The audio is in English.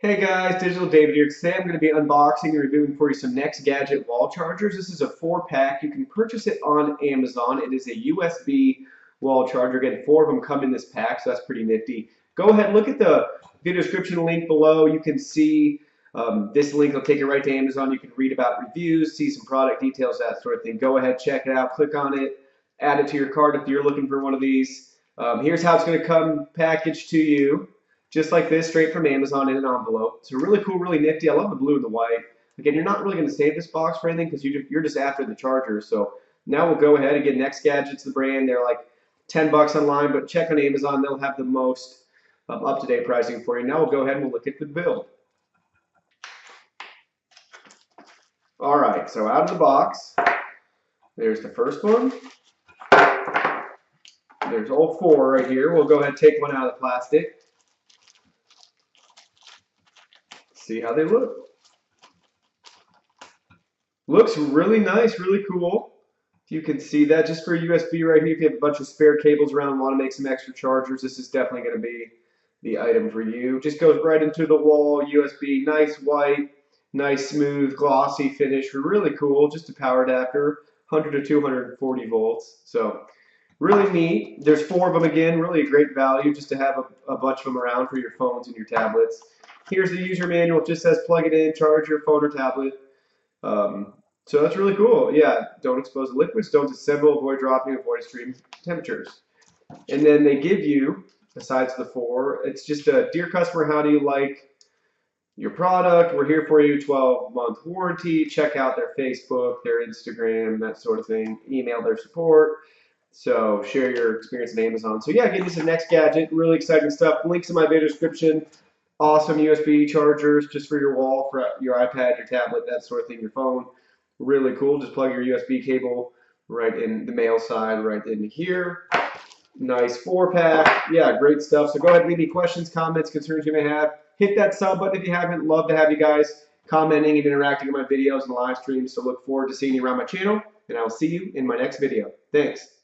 Hey guys, Digital David here. Today I'm going to be unboxing and reviewing for you some NEXGADGET wall chargers. This is a 4-pack. You can purchase it on Amazon. It is a USB wall charger. Again, 4 of them come in this pack, so that's pretty nifty. Go ahead, look at the video description link below. You can see this link will take you right to Amazon. You can read about reviews, see some product details, that sort of thing. Go ahead, check it out, click on it, add it to your cart if you're looking for one of these. Here's how it's going to come packaged to you. Just like this, straight from Amazon in an envelope. So really cool, really nifty. I love the blue and the white. Again, you're not really going to save this box for anything because you're just after the charger. So now we'll go ahead. Again, NEXGADGET's the brand. They're like 10 bucks online, but check on Amazon. They'll have the most up-to-date pricing for you. Now we'll go ahead and we'll look at the build. All right, so out of the box, there's the first one. There's all 4 right here. We'll go ahead and take one out of the plastic. See how they look. Looks really nice, really cool. You can see that just for USB right here. If you have a bunch of spare cables around and want to make some extra chargers, this is definitely going to be the item for you. Just goes right into the wall, USB, nice white, nice smooth, glossy finish. Really cool, just a power adapter, 100 to 240 volts. So really neat. There's 4 of them again, really a great value just to have a bunch of them around for your phones and your tablets. Here's the user manual. It just says plug it in, charge your phone or tablet. So that's really cool. Yeah, don't expose liquids, don't disassemble, avoid dropping, avoid extreme temperatures. And then they give you, besides the 4, it's just a dear customer, how do you like your product? We're here for you, 12-month warranty. Check out their Facebook, their Instagram, that sort of thing. Email their support. So share your experience on Amazon. So yeah, again, this is NEXGADGET. Really exciting stuff. Links in my video description. Awesome USB chargers just for your wall, for your iPad, your tablet, that sort of thing, your phone. Really cool. Just plug your USB cable right in the male side, right in here. Nice 4-pack. Yeah, great stuff. So go ahead and leave me questions, comments, concerns you may have. Hit that sub button if you haven't. Love to have you guys commenting and interacting in my videos and live streams. So look forward to seeing you around my channel, and I will see you in my next video. Thanks.